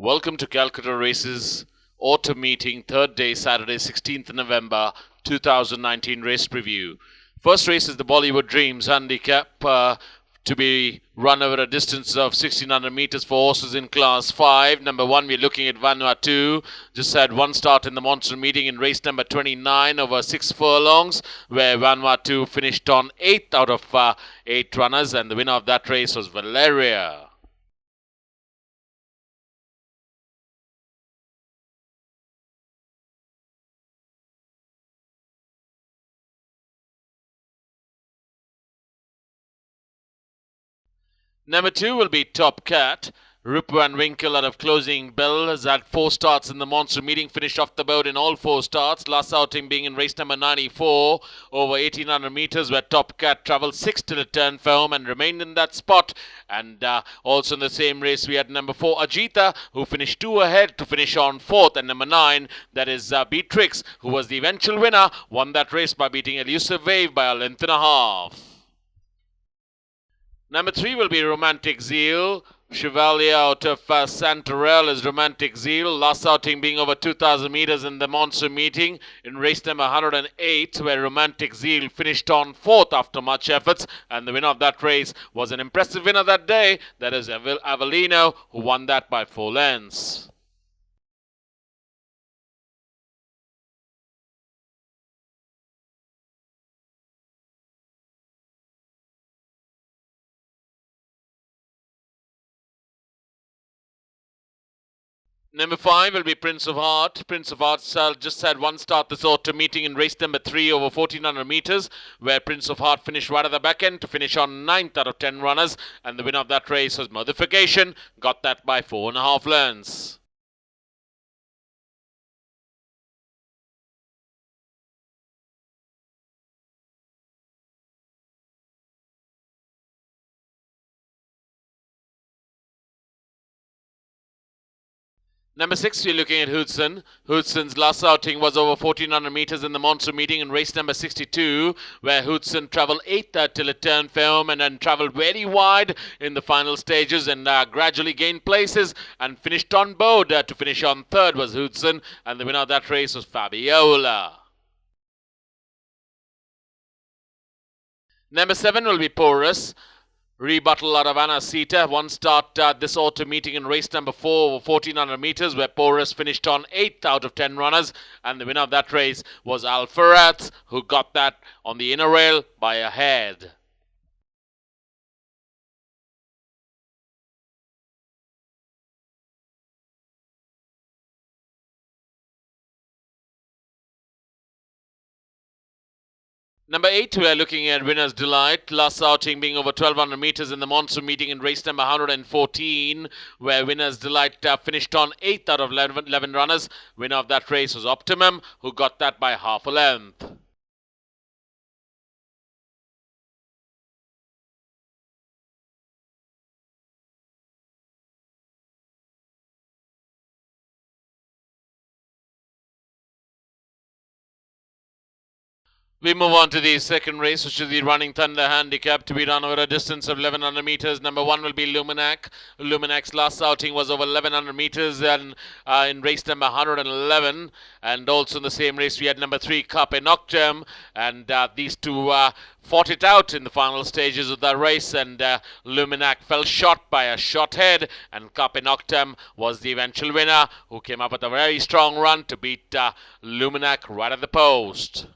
Welcome to Calcutta Races Autumn Meeting, third day, Saturday, 16th November 2019 race preview. First race is the Bollywood Dreams handicap to be run over a distance of 1600 meters for horses in class 5. Number 1, we're looking at Vanuatu. Just had one start in the monsoon meeting in race number 29 over 6 furlongs, where Vanuatu finished on 8th out of 8 runners, and the winner of that race was Valeria. Number 2 will be Top Cat. Rup Van Winkle out of Closing Bell has had 4 starts in the monsoon meeting, finished off the board in all 4 starts. Last outing being in race number 94 over 1800 meters, where Top Cat travelled 6 till it turned for home and remained in that spot. And also in the same race we had number 4 Ajita, who finished 2 ahead to finish on 4th, and number 9, that is Beatrix, who was the eventual winner, won that race by beating Elusive Wave by a length and a half. Number 3 will be Romantic Zeal. Chevalier out of Santarell is Romantic Zeal. Last outing being over 2,000 meters in the monsoon meeting in race number 108, where Romantic Zeal finished on 4th after much efforts, and the winner of that race was an impressive winner that day, that is Avellino, who won that by 4 lengths. Number 5 will be Prince of Heart. Prince of Heart just had one start this autumn meeting in race number 3 over 1400 meters, where Prince of Heart finished right at the back end to finish on 9th out of 10 runners, and the winner of that race was Modification, got that by 4.5 lengths. Number 6, we're looking at Hoodson. Hoodson's last outing was over 1400 meters in the monsoon meeting in race number 62, where Hoodson travelled 8th till it turned for home, and then travelled very wide in the final stages and gradually gained places and finished on board. To finish on 3rd was Hoodson, and the winner of that race was Fabiola. Number 7 will be Porus. Rebuttal out of Anacita. One start this autumn meeting in race number 4 over 1400 meters, where Porus finished on 8th out of 10 runners, and the winner of that race was Alferaz, who got that on the inner rail by a head. Number 8, we are looking at Winner's Delight. Last outing being over 1200 meters in the monsoon meeting in race number 114, where Winner's Delight finished on 8th out of 11 runners. Winner of that race was Optimum, who got that by half a length. We move on to the second race, which is the Running Thunder handicap to be run over a distance of 1100 meters. Number 1 will be Luminac. Luminac's last outing was over 1100 meters and in race number 111. And also in the same race, we had number 3, Carpe Noctem. And these two fought it out in the final stages of the race. And Luminac fell short by a short head. And Carpe Noctem was the eventual winner, who came up with a very strong run to beat Luminac right at the post.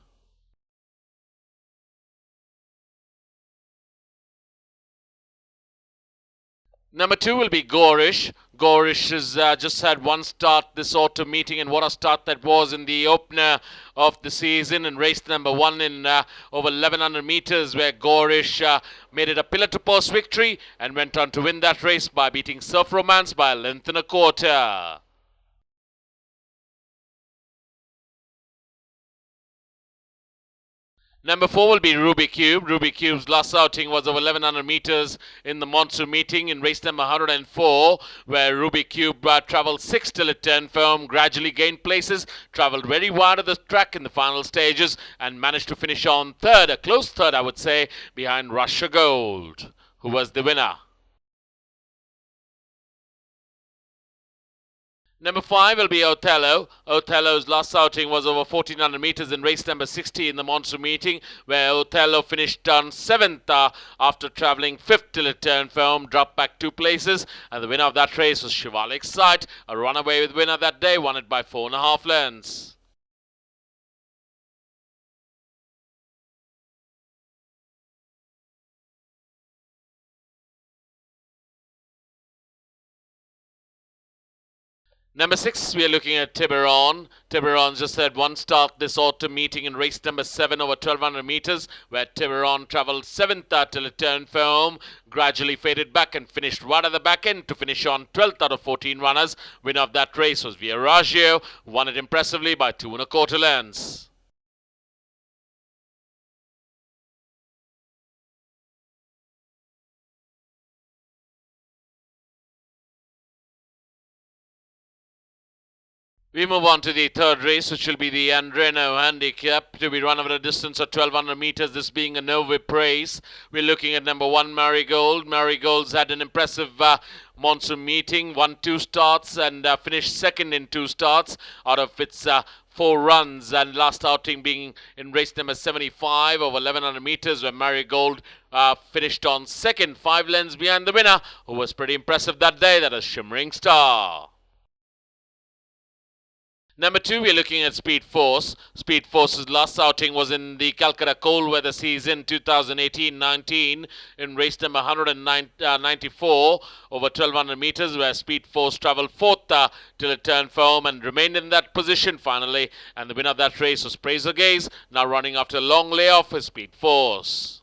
Number 2 will be Gorish. Gorish has just had one start this autumn meeting, and what a start that was in the opener of the season in race number 1 in over 1100 meters, where Gorish made it a pillar-to-post victory and went on to win that race by beating Surf Romance by a length and a quarter. Number 4 will be Ruby Cube. Ruby Cube's last outing was over 1100 meters in the monsoon meeting in race number 104, where Ruby Cube travelled 6th till it turned firm, gradually gained places, travelled very wide of the track in the final stages, and managed to finish on 3rd, a close 3rd I would say, behind Russia Gold, who was the winner. Number 5 will be Othello. Othello's last outing was over 1400 meters in race number 60 in the monsoon meeting, where Othello finished on 7th after travelling 5th till it turned for home, dropped back 2 places, and the winner of that race was Shivalik Sight, a runaway with winner that day, won it by 4.5 lengths. Number 6, we are looking at Tiburon. Tiburon just had one start this autumn meeting in race number 7 over 1200 meters, where Tiburon travelled 7th till it turned for home, gradually faded back and finished right at the back end to finish on 12th out of 14 runners. Winner of that race was Viaraggio, won it impressively by 2.25 lengths. We move on to the third race, which will be the Andreno Handicap, to be run over a distance of 1200 meters, this being a no-whip race. We're looking at number 1, Marigold. Marigold's had an impressive monsoon meeting, won 2 starts and finished second in 2 starts out of its 4 runs, and last outing being in race number 75 over 1100 meters, where Marigold finished on second, 5 lengths behind the winner, who was pretty impressive that day. That is Shimmering Star. Number 2, we're looking at Speed Force. Speed Force's last outing was in the Calcutta cold weather season 2018-19 in race number 194 over 1200 meters, where Speed Force travelled 4th till it turned for home and remained in that position finally. And the winner of that race was Praise Gaze, now running after a long layoff for Speed Force.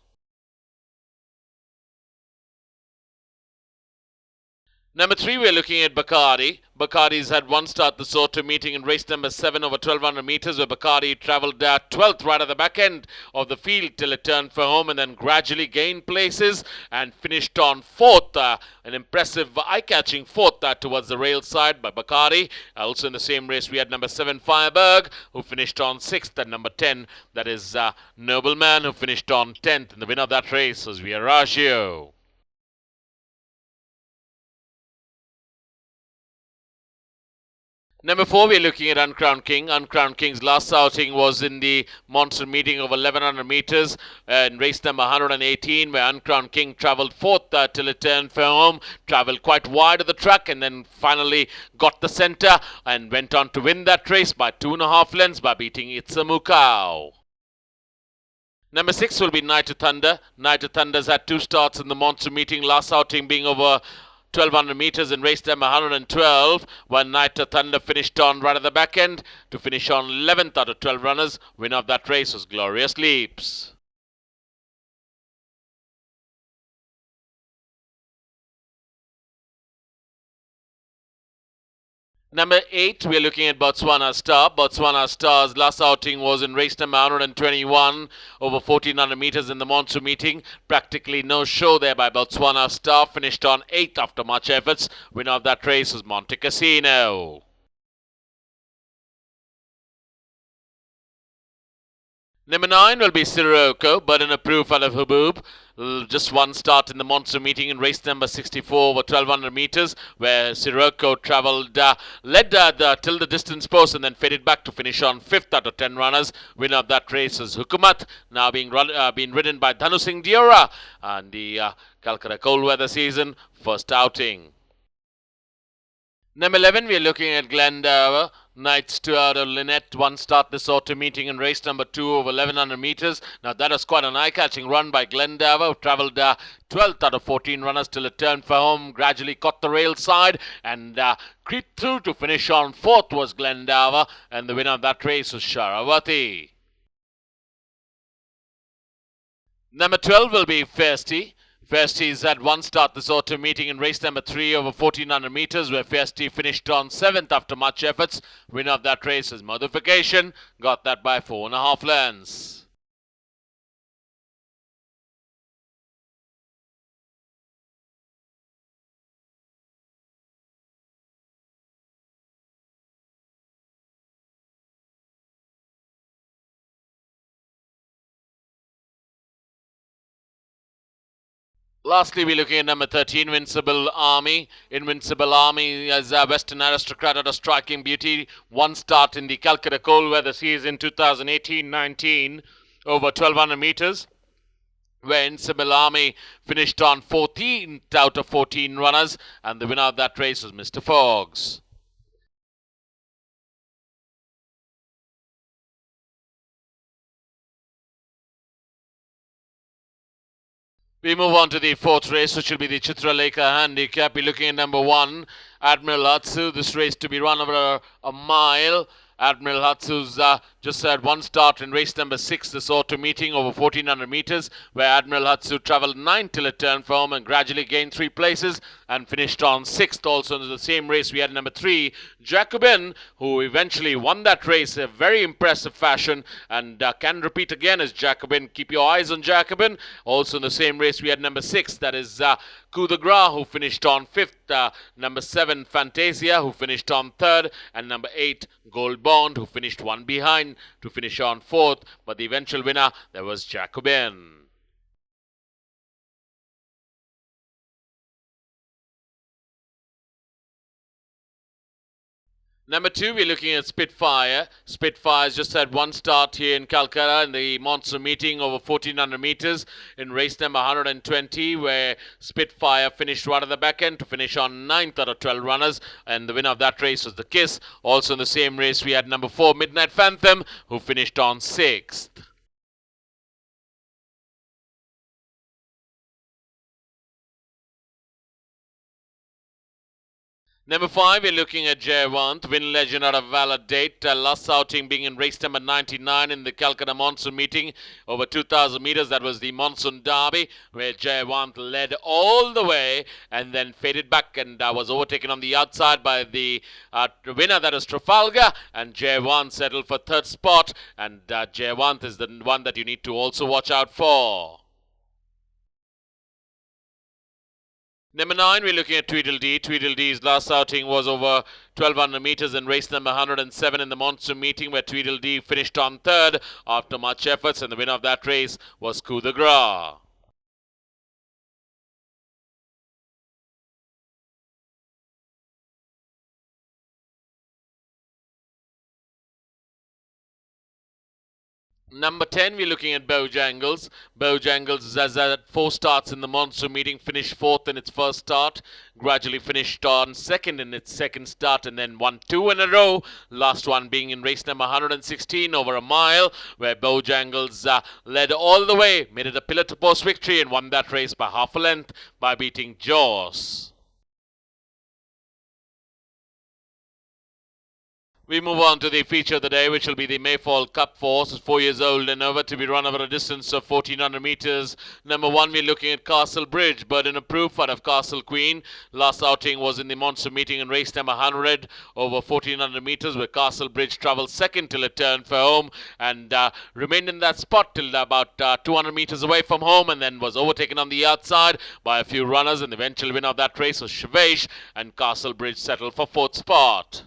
Number 3, we're looking at Bacardi. Bacardi's had one start this autumn meeting in race number 7 over 1200 meters, where Bacardi travelled 12th right at the back end of the field till it turned for home and then gradually gained places and finished on 4th. An impressive eye-catching 4th towards the rail side by Bacardi. Also in the same race, we had number 7, Fireberg, who finished on 6th, and number 10, that is Nobleman, who finished on 10th. And the winner of that race was Viaraggio. Number 4, we're looking at Uncrowned King. Uncrowned King's last outing was in the monsoon meeting of 1100 meters in race number 118, where Uncrowned King travelled 4th till it turned for home, travelled quite wide of the track, and then finally got the centre and went on to win that race by 2.5 lengths by beating Itzamukau. Number 6 will be Night of Thunder. Night of Thunder's had 2 starts in the monsoon meeting, last outing being over 1200 meters in race number 112, when Night of Thunder finished on right at the back end to finish on 11th out of 12 runners. Winner of that race was Glorious Leaps. Number 8, we're looking at Botswana Star. Botswana Star's last outing was in race number 121 over 1400 meters in the monsoon meeting. Practically no show there by Botswana Star. Finished on 8th after much efforts. Winner of that race was Monte Cassino. Number 9 will be Sirocco, burden of proof out of Hubub. Just one start in the monsoon meeting in race number 64 over 1200 meters, where Sirocco travelled, led till the distance post and then faded back to finish on 5th out of 10 runners. Winner of that race is Hukumat, now being ridden by Dhanu Singh Diora and the Calcutta cold weather season first outing. Number 11, we're looking at Glendower. Knights 2 out of Lynette, one start this autumn meeting in race number 2 over 1100 meters. Now that was quite an eye-catching run by Glendower, who travelled 12th out of 14 runners till it turned for home, gradually caught the rail side and creeped through to finish on 4th was Glendower, and the winner of that race was Sharavati. Number 12 will be Festy. Festy's had one start this autumn meeting in race number 3 over 1400 meters, where Festy finished on 7th after much efforts. Winner of that race is Modification, got that by 4.5 lengths. Lastly, we're looking at number 13, Invincible Army. Invincible Army is a Western aristocrat at a striking beauty. One start in the Calcutta Cold Weather Season 2018-19 over 1200 meters, where Invincible Army finished on 14th out of 14 runners, and the winner of that race was Mr. Fox. We move on to the fourth race, which will be the Chitralekha Handicap. We're looking at number 1, Admiral Hatsu. This race to be run over a mile. Admiral Hatsu's just had one start in race number 6, this auto meeting over 1400 meters, where Admiral Hatsu travelled 9 till it turned for home and gradually gained 3 places and finished on 6th. Also in the same race, we had number 3, Jacobin, who eventually won that race in a very impressive fashion and can repeat again as Jacobin. Keep your eyes on Jacobin. Also in the same race, we had number 6, that is Coup de Gras, who finished on 5th, number 7, Fantasia, who finished on 3rd, and number 8, Gold Bond, who finished one behind to finish on 4th, but the eventual winner, there was Jacobin. Number 2, we're looking at Spitfire. Spitfire's just had one start here in Calcutta in the monsoon meeting over 1400 meters in race number 120, where Spitfire finished right at the back end to finish on 9th out of 12 runners, and the winner of that race was the Kiss. Also in the same race, we had number 4, Midnight Phantom, who finished on 6th. Number 5, we're looking at Jayawant, win legend out of Validate. Last outing being in race number 99 in the Calcutta Monsoon meeting over 2,000 meters. That was the Monsoon Derby, where Jayawant led all the way and then faded back and was overtaken on the outside by the winner, that is Trafalgar. And Jayawant settled for 3rd spot. And Jayawant is the one that you need to also watch out for. Number 9, we're looking at Tweedledee. Tweedledee's last outing was over 1200 meters in race number 107 in the monsoon meeting, where Tweedledee finished on 3rd after much efforts, and the winner of that race was Coup de Gras. Number 10, we're looking at Bojangles. Bojangles has had 4 starts in the monsoon meeting, finished 4th in its first start, gradually finished on 2nd in its second start, and then won 2 in a row. Last one being in race number 116 over a mile, where Bojangles led all the way, made it a pillar to post victory, and won that race by half a length by beating Jaws. We move on to the feature of the day, which will be the Mayfall Cup for horses 4 years old and over, to be run over a distance of 1400 meters. Number 1, we're looking at Castle Bridge, Burden of Proof out of Castle Queen. Last outing was in the monsoon meeting in race number 100 over 1400 meters, where Castle Bridge travelled 2nd till it turned for home and remained in that spot till about 200 meters away from home, and then was overtaken on the outside by a few runners, and the eventual winner of that race was Shvesh, and Castle Bridge settled for 4th spot.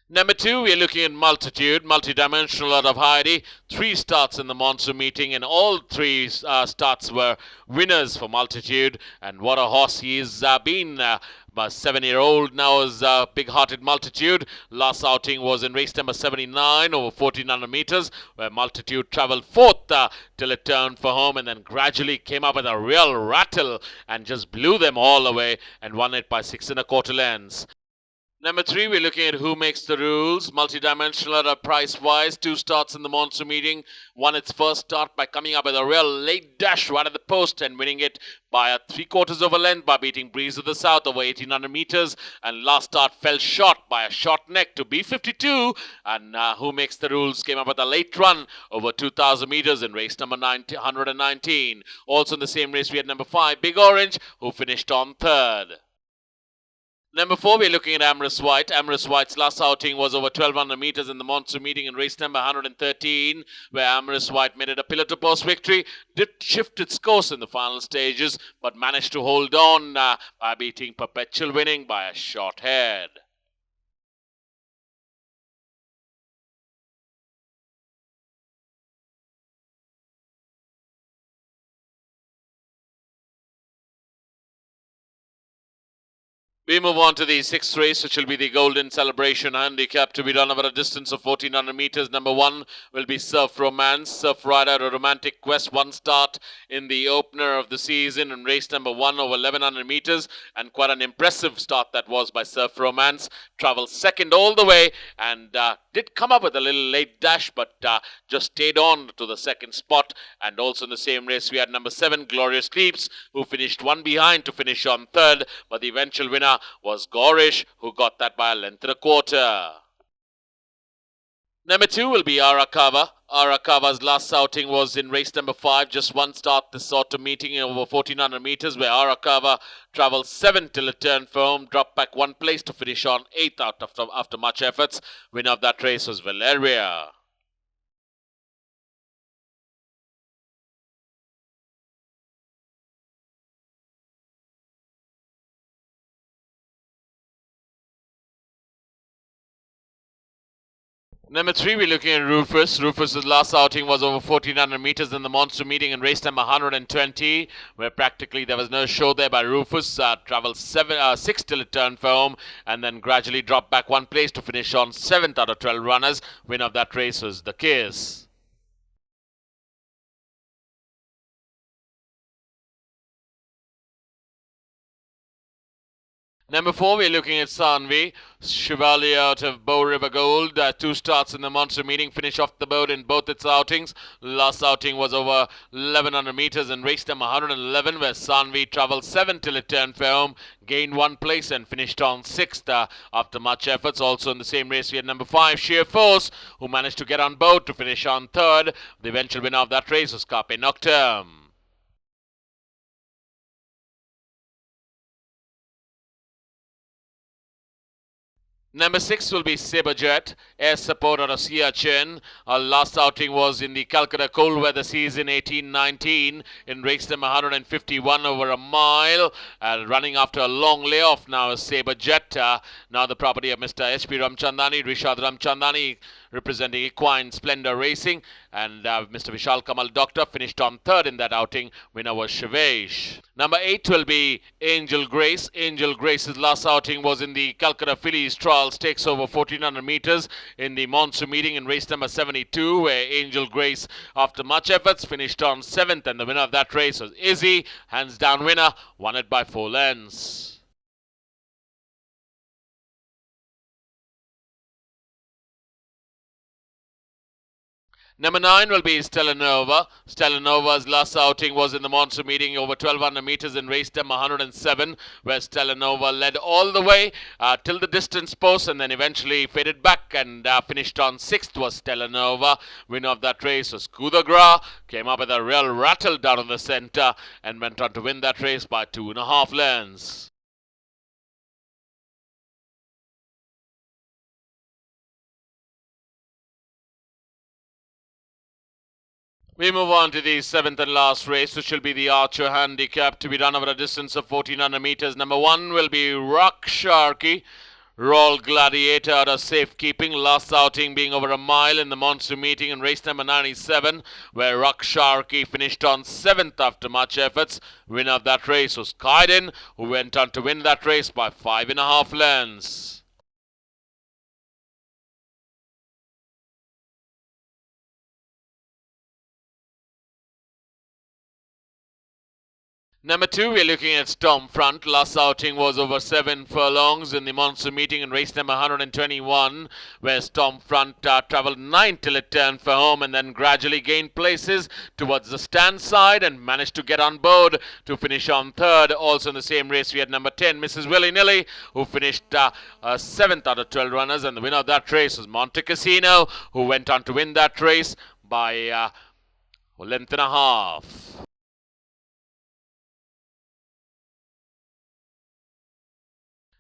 Number 2, we are looking at Multitude, multidimensional out of Heidi. 3 starts in the monsoon meeting, and all 3 starts were winners for Multitude. And what a horse he's been. A 7-year-old now is big-hearted Multitude. Last outing was in race number 79 over 1400 meters, where Multitude travelled 4th till it turned for home, and then gradually came up with a real rattle and just blew them all away and won it by 6 1/4 lengths. Number 3, we're looking at Who Makes the Rules. Multidimensional at price-wise. 2 starts in the monsoon meeting. Won its first start by coming up with a real late dash right at the post and winning it by a 3/4 of a length by beating Breeze of the South over 1800 meters. And last start fell short by a short neck to B52. And Who Makes the Rules came up with a late run over 2000 meters in race number 119. Also in the same race, we had number 5, Big Orange, who finished on 3rd. Number 4, we're looking at Amorous White. Amorous White's last outing was over 1200 meters in the monsoon meeting in race number 113, where Amorous White made it a pillar to post victory, did shift its course in the final stages, but managed to hold on by beating Perpetual Winning by a short head. We move on to the sixth race, which will be the Golden Celebration Handicap to be done over a distance of 1400 meters. Number one will be Surf Romance. Surf Rider, a romantic quest, one start in the opener of the season in race number one over 1100 meters. And quite an impressive start that was by Surf Romance. Traveled second all the way and did come up with a little late dash, but just stayed on to the second spot. And also in the same race, we had number seven, Glorious Creeps, who finished one behind to finish on third. But the eventual winner was Gorish, who got that by a length and a quarter. Number two will be Arakawa. Arakawa's last outing was in race number 5, just one start this autumn meeting over 1400 meters, where Arakawa travelled 7 till it turned for home, dropped back one place to finish on 8th after much efforts. Winner of that race was Valeria. Number 3, we're looking at Rufus. Rufus's last outing was over 1400 meters in the monster meeting in race number 120, where practically there was no show there by Rufus. Travelled 6 till it turned for home, and then gradually dropped back one place to finish on 7th out of 12 runners. Winner of that race was The Kiss. Number 4, we're looking at Sanvi. Chevalier out of Bow River Gold. 2 starts in the monster meeting. Finish off the boat in both its outings. Last outing was over 1100 meters in race number 111, where Sanvi travelled 7 till it turned for home, gained one place and finished on 6th after much efforts. Also in the same race, we had number 5, Sheer Force, who managed to get on board to finish on 3rd. The eventual winner of that race was Carpe Nocturne. Number 6 will be Saberjet, air support out of Siachen. Our last outing was in the Calcutta cold weather season 1819 in race number 151 over a mile. Running after a long layoff now is Saberjet, now the property of Mr. H.P. Ramchandani, Rishad Ramchandani, representing Equine Splendor Racing. And Mr. Vishal Kamal Doctor finished on 3rd in that outing. Winner was Shivesh. Number 8 will be Angel Grace. Angel Grace's last outing was in the Calcutta Fillies Trial Stakes over 1400 meters in the monsoon meeting in race number 72, where Angel Grace, after much efforts, finished on 7th, and the winner of that race was Izzy, hands down winner, won it by 4 lengths. Number 9 will be Stella Nova. Stella Nova's last outing was in the monsoon meeting over 1200 meters in race number 107, where Stella Nova led all the way till the distance post and then eventually faded back and finished on 6th was Stella Nova. Winner of that race was Kudagra. Came up with a real rattle down in the center and went on to win that race by 2.5 lengths. We move on to the 7th and last race, which will be the Archer Handicap to be done over a distance of 1400 meters. Number 1 will be Rock Sharky. Royal Gladiator out of safekeeping, last outing being over a mile in the monsoon meeting in race number 97, where Rock Sharky finished on 7th after much efforts. Winner of that race was Kaiden, who went on to win that race by 5.5 lengths. Number 2, we're looking at Stormfront. Last outing was over 7 furlongs in the monsoon meeting in race number 121, where Stormfront travelled 9 till it turned for home and then gradually gained places towards the stand side and managed to get on board to finish on 3rd. Also in the same race, we had number 10, Mrs. Willy Nilly, who finished 7th out of 12 runners, and the winner of that race was Monte Cassino, who went on to win that race by a length and a half.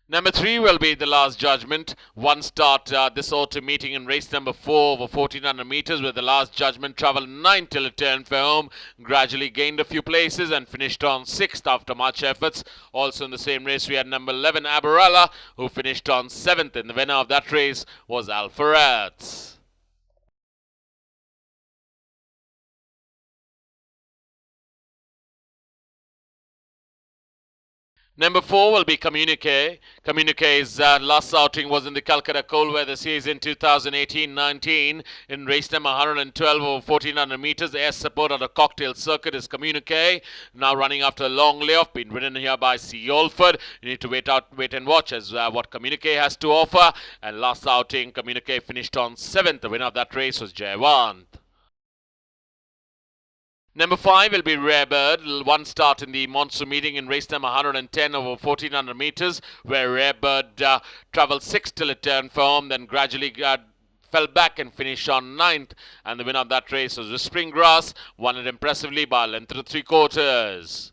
Number 3 will be The Last Judgment. One start this autumn meeting in race number 4 over 1400 meters, where The Last Judgment travelled 9 till it turned for home, gradually gained a few places and finished on 6th after much efforts. Also in the same race, we had number 11, Aberella, who finished on 7th, and the winner of that race was Alpharets. Number 4 will be Communique. Communique's last outing was in the Calcutta Cold Weather Series in 2018-19 in race number 112 over 1400 meters. Air support on the cocktail circuit is Communique. Now running after a long layoff, been ridden here by C. Olford. You need to wait and watch as what Communique has to offer. And last outing, Communique finished on 7th. The winner of that race was Jayawant. Number 5 will be Rare Bird. One start in the monsoon meeting in race number 110 over 1400 meters, where Rare Bird travelled 6 till it turned for home, then gradually fell back and finished on 9th. And the winner of that race was Whispering Grass, won it impressively by a length of 3/4.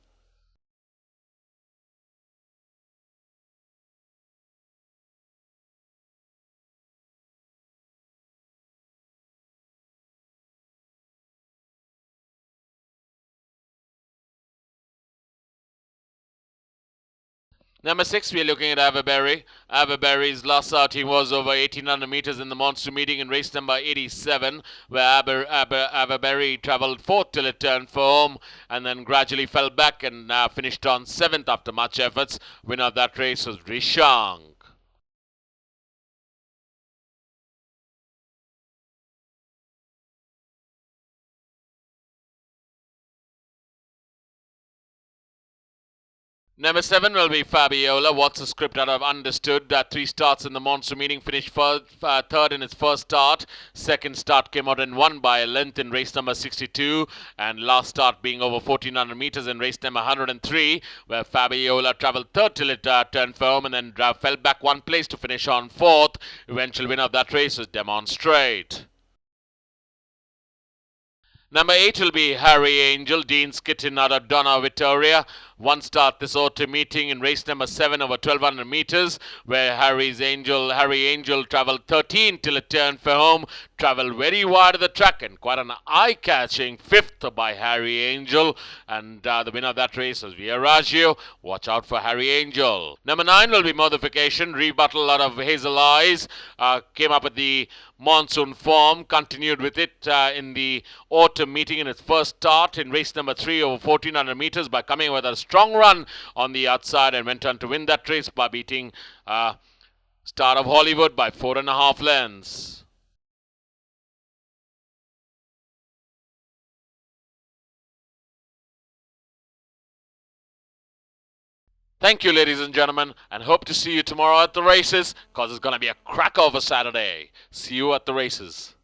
Number 6, we are looking at Averberry. Averberry's last outing was over 1800 meters in the monsoon meeting in race number 87, where Averberry travelled 4th till it turned for home and then gradually fell back and finished on 7th after much efforts. Winner of that race was Rishang. Number 7 will be Fabiola. What's the script that I've understood? 3 starts in the monsoon meeting, finished third in its first start. Second start came out and won by a length in race number 62. And last start being over 1400 meters in race number 103, where Fabiola travelled third till it turned for home and then fell back one place to finish on 4th. Eventual winner of that race was Demonstrate. Number 8 will be Harry Angel, Dean's Kitten out of Donna Victoria. One start this autumn meeting in race number 7 over 1200 meters, where Harry Angel travelled 13 till it turned for home, travelled very wide of the track and quite an eye-catching 5th by Harry Angel. And the winner of that race was Viaraggio. Watch out for Harry Angel. Number 9 will be Modification, Rebuttal out of Hazel Eyes. Came up with the monsoon form, continued with it in the autumn meeting in its first start in race number 3 over 1400 meters by coming with a strong run on the outside and went on to win that race by beating Star of Hollywood by 4.5 lengths. Thank you, ladies and gentlemen, and hope to see you tomorrow at the races, because it's going to be a cracker of a Saturday. See you at the races.